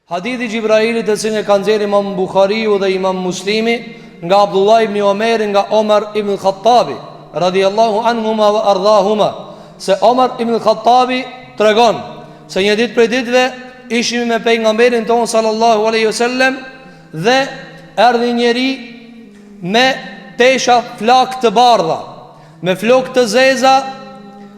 Hadithi Gjibrailit të cilin e kanë nxjerrë Imam Buhariu dhe Imam Muslimi nga Abdullah ibn Omer nga Omar ibn Khattabi radhiyallahu anhuma wa ardhahuma, se Omar ibn Khattabi tregon se një ditë prej ditëve ishim me pejgamberin ton sallallahu alaihi wasallam dhe erdhi njeri me tesha flak të bardha, me flok të zeza,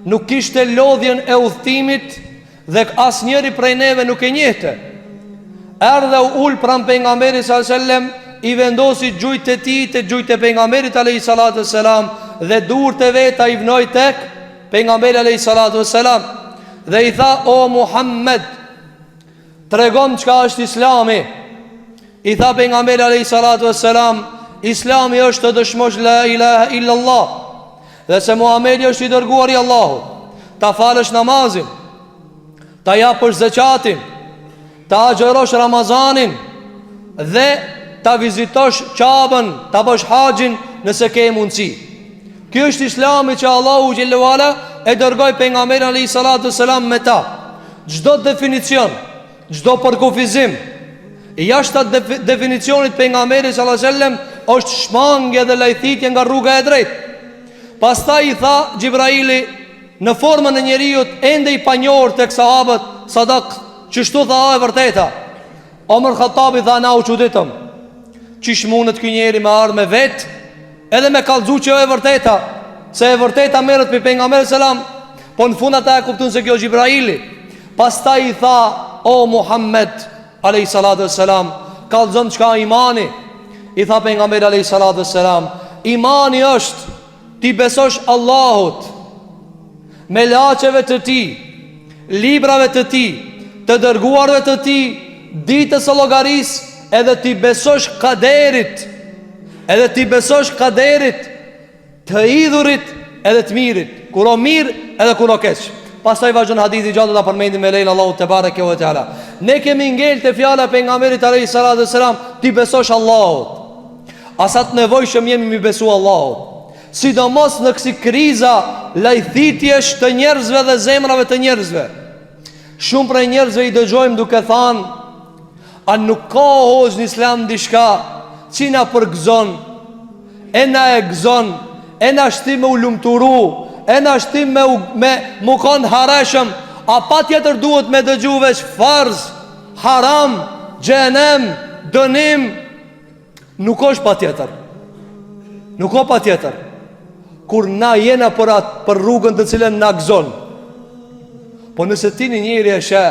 nuk kishte lodhjen e udhëtimit dhe asnjëri prej neve nuk e njehte. Erdhe u ul pran pejgamberit sallallahu alaihi wasallam, i vendosi gjujt e tij te gjujt e pejgamberit alaihi salatu wassalam dhe durët e veta i vnoi tek pejgamberi alaihi salatu wassalam dhe i tha: o Muhammed, tregon çka është Islami. I tha pejgamberi alaihi salatu wassalam: Islami është të dëshmosh la ilaha illa Allah dhe se Muhamedi është i dërguari i Allahut, ta falësh namazin, ta japësh zakatin, ta agjërosh Ramazanin dhe ta vizitosh Qabën, ta bësh haxhin nëse ke mundësi. Ky është Islami që Allahu xhallahu ala e dërgoi pejgamberin alayhi salatu wasalam me ta. Çdo definicion, çdo përkufizim i jashtë definicionit pejgamberit sallallahu alaihi wasallam është shmangje dhe lajthitje nga rruga e drejtë. Pastaj i tha Gjibraili në formën e njeriu ende i panjohur tek sahabët: sadak, çështu tha e vërteta. Omar Khattabi tha: na u çuditëm, çish mundet ky njeri me ardhmë vet edhe me kallëzu që e vërteta, se e vërteta merret me pejgamberin selam, po në fund ata e kuptuan se kjo Gjibraili. Pastaj i tha: o Muhammed alayhi salatu wassalam, kallëzon çka imani. I tha pejgamberi alayhi salatu wassalam: imani është ti besosh Allahut, me laçeve të tij, librave të tij, të dërguarve të tij, ditës së llogarisë, edhe ti besosh kaderit, edhe ti besosh kaderit, të idhurit edhe të mirit, kur o mirë edhe kur o keq. Pastaj vazhdon hadithi gjatë, ta përmendim me lein Allahu te bareke ve teala. Ne kemi ngel te fjala e pejgamberit alayhi salatu wasalam: ti besosh Allahut. Asat nevojshëm jemi mi besu Allahut, sidomos në kësi kriza lajthitjesh të njerëzve dhe zemrave të njerëzve. Shumë prej njerëzve i dëgjojmë duke thanë: a nuk ka hoz në Islam dishka që na përgëzon, e na e gëzon, e na shtim me u lumturu, e na shtim me mu konë hareshëm. A pa tjetër duhet me dëgju veç farz, haram, xhenem, dënim? Nuk është pa tjetër. Nuk o pa tjetër. Kur na jena për rrugën të cilën na gëzon. Po nëse ti një njëri e she,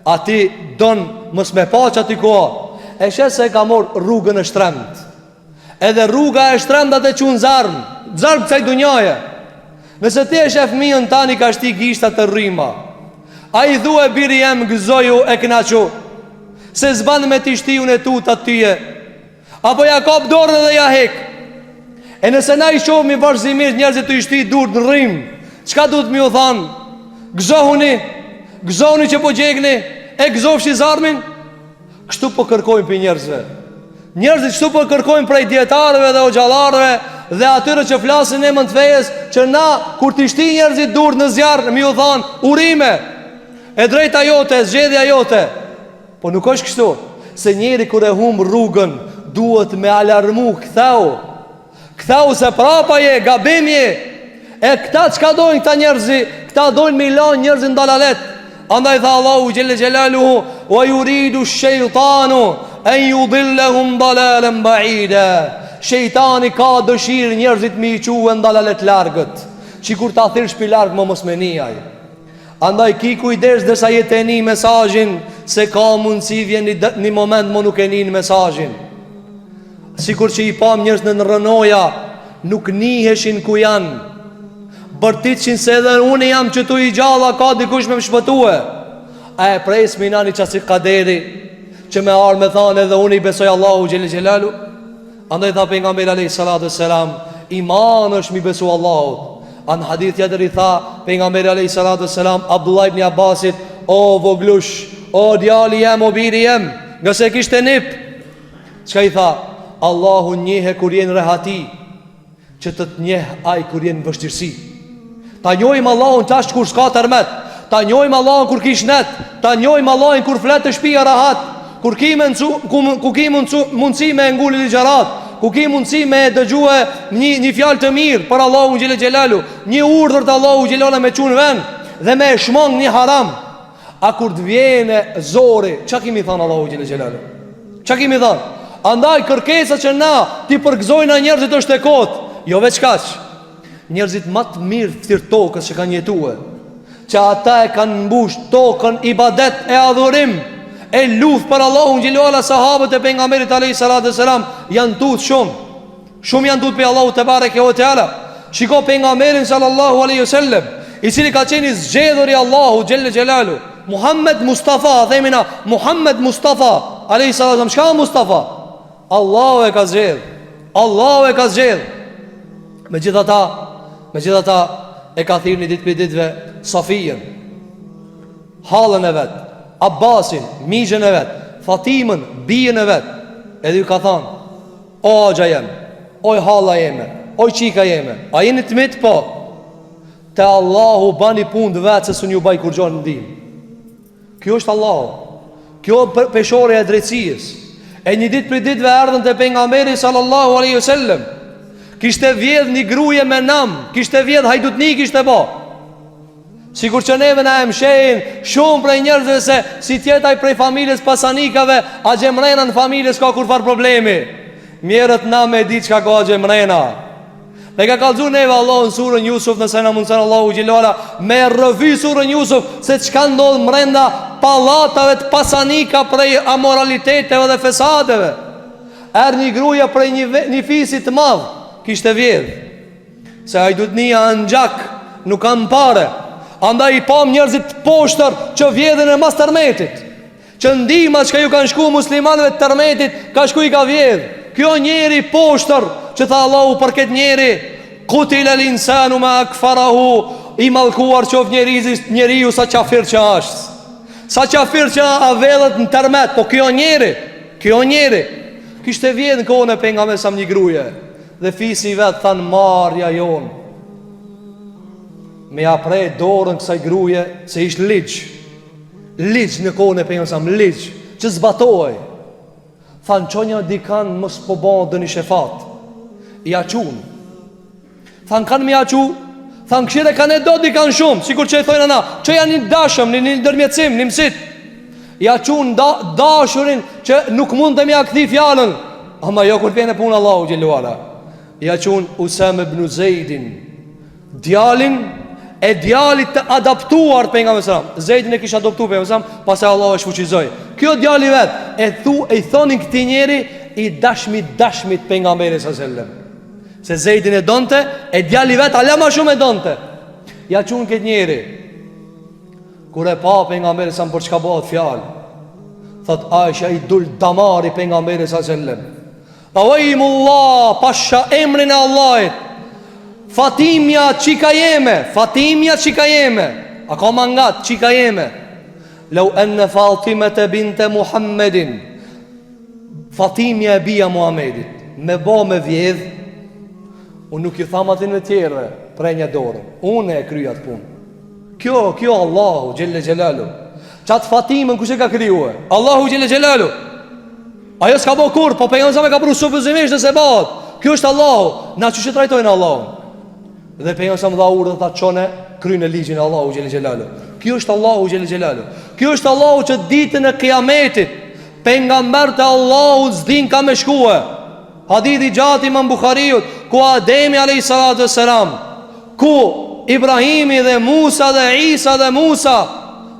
ati donë mës me pa që ati koha, e she se ka morë rrugën e shtremt, edhe rruga e shtremt atë që unë zarmë kësaj dunjaje. Nëse ti e she fëmijën tani ka shti gishtat të rrima, a i dhu e biri jem gëzoju e knaqu, se zbanë me ti shti unë e tu të tyje, apo ja kap dorën dhe ja hek. E nëse na i shohmi vazhdimisht njerëzit të i shti dur në rrim, qka du të mi u thanë? Gëzohuni që po gjegni, e gëzofshi zarmin. Kështu po kërkojnë për njerëzve. Njerëzit kështu po kërkojnë prej dietarëve dhe hoxhallarëve dhe atyre që flasin emën të fejes, që na kur t'i shti njerëzit dur në zjarr, mi u thanë urime, e drejta jote, zgjedhja jote. Po nuk është kështu, se njeri kur e humb rrugën duhet me alarmu: ktheu se prapa je, gabim je. E këta çka dojnë këta njerëzi? Këta dojnë me lanë njerëzin dalalet. Andaj tha Allahu xhelle xhelaluhu: wa yuridu ash-shaytanu an yudillahum dalalan ba'ida. Shejtani ka dëshirë njerëzit me i quhen dalalet largët, që kur ta thirrsh pi larg më mos me nijaj. Andaj ki kujdes desa jetë një mesazhin, se ka mundësi vjen një moment më nuk e një mesazhin. Sikur që i pam njerëz në rënoja, nuk niheshin ku janë, bërtiqin se edhe unë jam që tu i gjalla, ka dikush me më shpëtue. A e pres minani qasi kaderi, që me arë me thanë edhe unë i besoj Allahu xhel xhelalu. Andaj tha pejgamberi alayhi salatu wassalam: iman është mi besu Allahut. An hadith tjetër i tha pejgamberi alayhi salatu wassalam Abdullah ibn Abbasit: o voglush, o djali jem, o biri jem, nga se kishte nip. Çka i tha? Allahu njehe kur jenë rehati, që të të njeh aj kur jenë vështirësi. Ta njojmë Allahun qash kur s'ka tërmet, ta njojmë Allahun kur kish net, ta njojmë Allahun kur fletë të shpia rahat, Kur ki mundësi me ngulli ligjarat, ku ki mundësi me dëgjue një fjalë të mirë për Allahu xhelel xhelalu, një urdhër të Allahu xhelala me çun vend dhe me shmang një haram, a kur të vjene zori, çka kemi thënë Allahu xhelel xhelalu? Çka kemi thënë? Andaj kërkesa që na ti përgëzojna njerëzit është e kot, jo veç kaq. Njerëzit më të mirë fytyr tokës që kanë jetuar, që ata e kanë mbush tokën ibadet e adhurim, e luft për Allahun xhelala. Sahabët e pejgamberit alayhis salam janë tut shumë janë tut pe Allahu te bareke ve teala. Shiko pejgamberin sallallahu alaihi wasallam, i cili ka qenë zgjedhur i Allahu xhelle xhelalu, Muhammed Mustafa, themina Muhammed Mustafa alayhis salam. Çka Mustafa? Allahu e ka zgjedh, Allahu e ka zgjedh. Megjithatë e ka thirrni ditë për ditëve Safijen, hallën e vet, Abbasin, mijën e vet, Fatimën, bijën e vet. Edhe ju ka thonë: o agja jem, oj halla jeme, oj qika jeme, a jeni të mitë? Po, te Allahu bani punë dhe vetë, se së një baj kur gjonë në dim. Kjo është Allahu, kjo peshore e drejtësijës. E një ditë për ditëve erdhën të pejgamberi sallallahu alaihi wasallam, kishte vjedh një gruje me nam, kishte vjedh hajdutni, kishte bo. Sikur që neve na e mshejnë shumë prej njerëzve se si tjetaj prej familjes pasanikave, a gjemrena në familjes ka kur farë problemi. Mjerët na me di qka ka gjemrena. Ne ka kalzu neve Allah në surën Jusuf, nëse na mundësën Allahu Gjillola, me rëvy surën Jusuf, se qka ndodhë mrenda palatave të pasanika prej amoraliteteve dhe fesadeve. Erë një gruja prej një fisit madhë, kishte vjedh, se hajdutnia në gjak, nuk kanë pare. Andaj i pam njerëzit poshtër që vjedhin e mas tërmetit, që ndihma që ka ju kanë shku muslimanëve të tërmetit, ka shku i ka vjedh. Kjo njeri poshtër që tha Allahu për këtë njeri: Qutila l'insanu ma akfarahu, i mallkuar qof njeriu sa qafir që është, sa qafir që a vedhet në tërmet. Po kjo njeri kishte vjedh në kohën e pejgamberit sa një gruje, dhe fisi vet than: marja jon, me ja prej dorën kësaj gruje, se ishtë ligj në kohën e pejgamberit, ligj që zbatoj. Thanë: qonja dikan mos po bon dë një shefat, i aqun. Thanë: kanë mi aqu. Thanë: këshire kanë e do dikan shumë, sikur që e thojnë ana, që janë një dashëm, një dërmjetësim, një mësit. I aqun dashurin që nuk mund të mi akthi fjallën, ama jo kur pjene punë Allahu Gjelluala. I aqun Usame ibn Zejdin, djalin e djalit të adaptuar për nga mësëram. Zejdin e kishë adoptu për nga mësëram, pasë Allah e shfuqizoj. Kjo djali vetë e thonin këti njeri i dashmit për nga mëri së sellem, se Zejdin e donte, e djali vetë ala ma shumë e donte. Ja qunë këtë njeri, kur e pa për nga mëri së për çka bëhet fjallë, thot: Aisha i dul damari për nga mëri së sellem, Tawajimullah, pasha emrin e Allahit, Fatimja qika jeme, a ka mangat qika jeme. Lau enne Fatimet e binte Muhammedin, Fatimja e bia Muhammedit, me bo me vjedh, unë nuk ju tham atin e tjere prej një dorën, unë e kryat punë. Kjo Allahu Gjelle Gjelalu. Qatë Fatimën kushe ka kryue? Allahu Gjelle Gjelalu. Ajo s'ka bo kur, po pejgamberi ka pru sufizimisht nëse bëhet. Kjo është Allahu. Na që që trajtojnë Allahu? Dhe pejgamberi dha urdhë, tha: çone krynë ligjin e Allahu Gjelle Gjelalu. Kjo është Allahu Gjelle Gjelalu. Kjo është Allahu që ditën e kiametit pejgambert e Allahu s'din ka me shkue. Hadithi gjatë Imam Bukhariut, ku Ademi alayhis salatu wassalam, ku Ibrahimi dhe Musa dhe Isa dhe Musa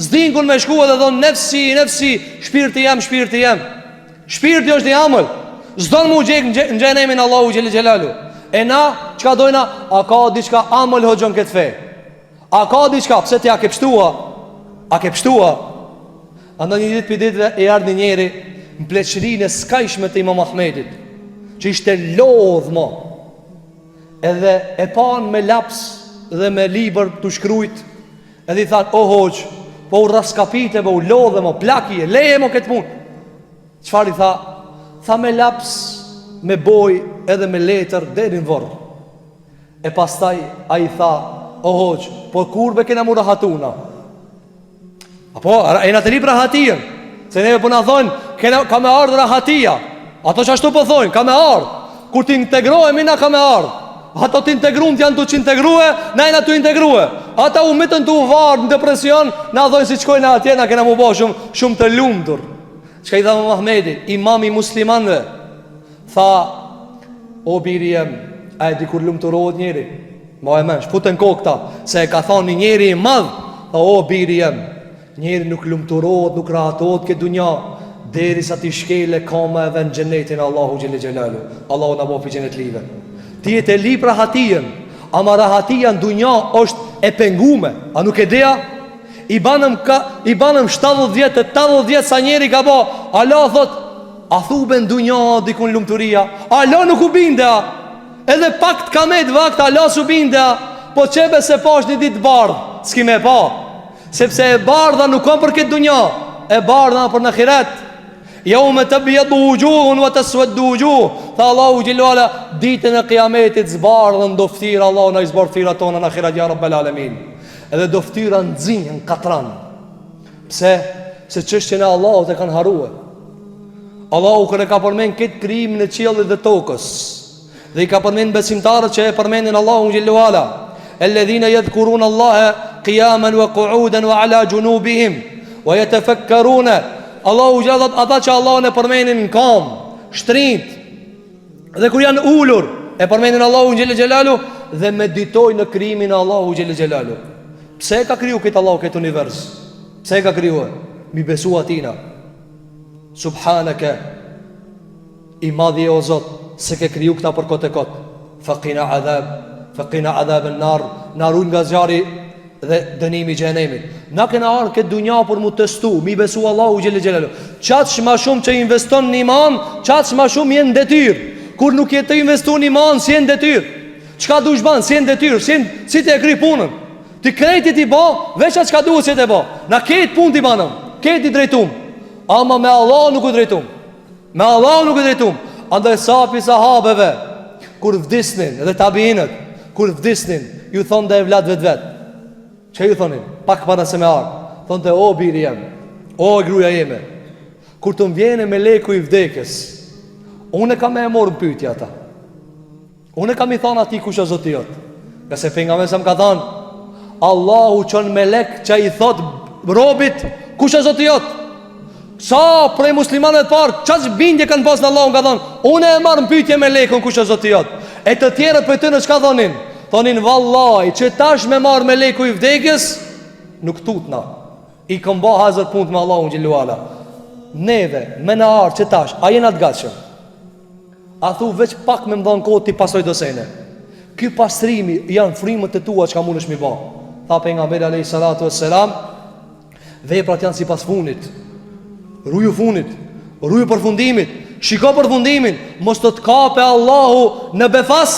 s'din kun me shkue dhe thonë: nefsi, shpirti jem. Shpirti është një amël, s'don mu gjek në gjenemin Allahu Gjelle Gjelalu. E na, qka dojna? A ka diçka amël hoxon këtë fe? A ka diçka? Pse ti a ke pështua? Andë një ditë për ditëve e ardhë një njeri në pleqërinë e skajshme të Imam Ahmedit, që ishte lodhë mo, edhe e pan me laps dhe me liber të shkrujt, edhe i thanë: o hoqë, po u raskapite, po u lodhë mo, plaki e leje mo këtë mund. Qëfar i tha? Tha: me laps, me boj edhe me letër deri në vorë. E pastaj a i tha: o hoq, po kurbe kena mu rahatuna? Apo, e na të li për rahatien, se neve për na thonë: ka me ardhë rahatia. Ato që ashtu po thojnë, ka me ardhë. Kur ti integrohemi na ka me ardhë. Ato të integruan të janë të që integrue, na jena të integrue. Ata u mitën të u varë në depresion, na dhojnë si qkojnë atje, na kena mu bo shumë të lumdur. Qka i dha Muhamedi, imami muslimanve, tha, o biri jem, a e di kur lumë të rohët njeri? Ma e mensh, putën kokta, se e ka thonë një njeri i madh, tha, o biri jem, njeri nuk lumë të rohët, nuk rahatot këtë dunja, deri sa ti shkele kama edhe në gjennetin Allahu Gjellë Gjellalu. Allahu në bo për gjennet live. Ti e të lip rahatien, ama rahatia në dunja është e pengume. A nuk e dea? I banëm 70 vjetë, 80 vjetë sa njeri ka bo. Allah thot, a thube në dunja dikun lumëturia? Allah nuk u bindea. Edhe pak të kamet vakt, Allah su bindea. Po qebe se pa është një ditë bardhë, s'ki me pa. Sepse e bardha nuk kam për këtë dunja, e bardha për në khiret. Jo me të bjedu u gjuhun, vë të sveddu u gjuh. Tha Allahu Gjilluala, ditën e kiametit zbardhën doftirë. Allahu në i zbardhira tonë në khirat ja Rabbel Alemin. Edhe doftyra në zinjë, në katran. Pse? Se qështjën e Allahu të kanë harue. Allahu kërë ka përmen këtë krimin e qiellit dhe tokës. Dhe i ka përmen besimtarët që e përmenin Allahu Gjilluala. Alladhina yadhkuruna Allaha qiyaman wa qu'udan wa ala junubihim wa yatafakkaruna. Allahu Gjilluala, ata që Allahu në përmenin në kam, shtrit, dhe kur janë ullur, e përmenin Allahu Gjillalu dhe meditoj në krimin Allahu Gjillalu. Pse ka kriju këtë Allahu këtë univers? Pse ka kriju e? Mi besu atina. Subhaneke, i madhje o Zot, se ke kriju këta për kote kote. Faqina adhab në nar, narun nga zjari dhe dënimi gjenemit. Na kena arë këtë dunja për mu testu, mi besu Allahu Gjillalu. Qatë shma shumë që investon një iman, qatë shma shumë jenë detyr. Kur nuk jetë të investu një iman, si jenë detyr. Qka du shban, si jenë detyr, si të e kry punën. Ti krejti ti ba, veç atë qka duhet si të ba. Na ketë pun ti banëm, ketë i drejtum. Ama me Allah nuk u drejtum. Me Allah nuk u drejtum. Andaj sapi sahabeve, kur vdisnin, edhe tabinët, kur vdisnin, ju thonë dhe e vlad vetë. Që ju thonin, pak para se me arë. Thonë të o biri jem, o gruja jeme, kur të mvjene me leku i vdekes, unë e kam e morë në pytja ta. Unë e kam i thonë ati kusha zoti jotë. Këse për nga me se më ka thonë, Allahu qënë me lek që i thotë robit kusha zoti jotë. Sa prej muslimanët parë, qaq bindje kanë pas në Allahu më ka thonë, unë e marë në pytje me leku në kusha zoti jotë. E të tjere për të në qka thonin? Thonin vallaj, që tash me marë me leku i vdekjes, nuk tutna. I këm ba hazër punt me Allahu në Gjilluala. Neve, me në arë që tash, a jena të gatshëm? A thu veç pak me mdhanë kohë ti pasoj dosene. Ky pastrimi janë frimët të tua që ka mund është mi ba. Tha për nga mbele alej salatu e selam, veprat janë si pas funit. Ruju funit, ruju përfundimit, shiko përfundimin, mos të kape Allahu në befas,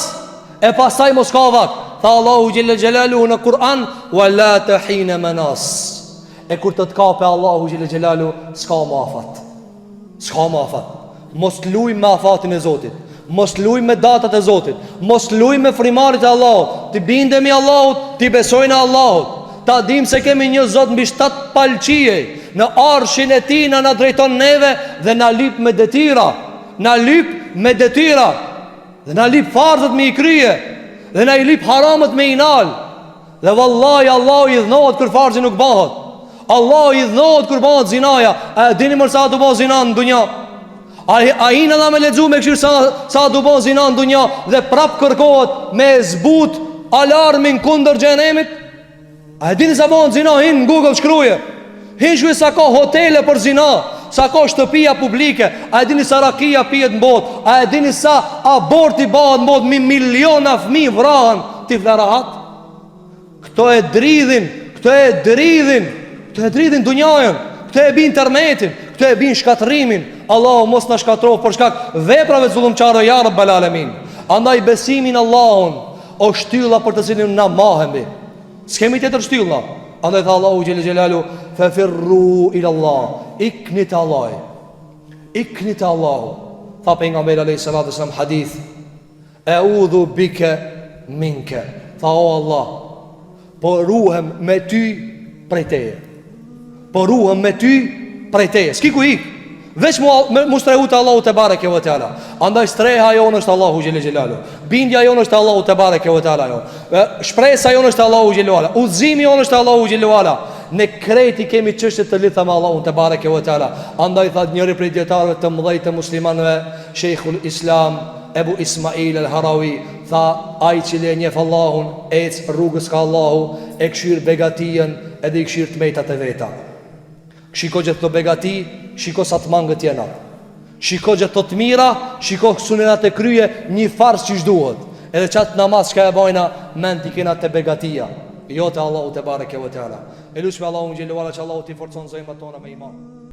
e pasaj mos ka vak. Tha Allahu Gjillalu në Kur'an, wa la të hine menas. E kur të kape Allahu Gjillalu, s'ka ma afat. S'ka ma afat. Mos luj me afatin e Zotit, mos luj me datat e Zotit, mos luj me frimarit e Allahut. Ti bindemi Allahut, ti besojnë Allahut. Ta dim se kemi një Zot mbi 7 palqije. Në arshin e ti në drejton neve dhe na lip me detyra. Na lip me detyra. Dhe na lip farzët me i krye. Dhe na i lip haramët me i nal. Dhe vallahi Allah i dhnohet kër farzë nuk bëhet. Allah i dhnohet kër bëhet zinaja. A dini mërë sa të bëhet zina në dunja? A i në da me ledzu me këshirë sa të bëhet zina në dunja? Dhe prap kërkohet me zbut alarmin kundër gjenemit? A dini sa bëhet zina? Hinë në Google shkruje. Hinë shkruj sa ka hotele për zina, sa ka shtëpia publike. A dini sa rakia pijet në bot? A dini sa aborti bëhet në bot? Miliona fmi vrahen ti flerahat. Këto e dridhin, këto e dridhin dunjajën, këto e bin internetin, këto e bin shkatrimin. Allahu mos në shkatrof për shkak veprave zullumqare ja Rabbel Alemin. Andaj besimin Allahun o shtylla për të cilin na mahemi. S'kemi tjetër shtylla. Andaj tha Allahu Gjillalu, fefirru ila Allah, ikni të Allah, ikni të Allah. Tha për nga mërë a.s. hadith, e udhu bike minke. Tha o Allah, po ruhem me ty prej teje. Po ruhem me ty prej teje. S'ki ku ik, veç mu strehu të Allahu te bareke ve teala. Andaj streha jonë është Allahu xhelle xhelalu. Bindja jonë është Allahu te bareke ve teala jo. Shpresa jonë është Allahu xhelalu ala. Udhëzimi jonë është Allahu xhelalu ala. Ne kreti kemi çështje të lidhura me Allahun te bareke ve teala. Andaj tha njëri prej dietarëve të mëdhej të muslimanëve, Sheikhul Islam Ebu Ismail al-Harawi, tha ai që e njeh Allahun, ec rrugës ka Allahu, e këshir begatien edhe i këshir të mejtat e veta. Shiko gjithë të begati, shiko sa të mangët jena. Shiko gjithë të mira, shiko sunenat e krye, një fars që shduhet. Edhe qatë namaz që ka e bajna, men t'i kena të begatia. Jo të Allahu te bareke ve teala. E lushme Allahu më gjelluara që Allahu t'i forcon zëjma tona me iman.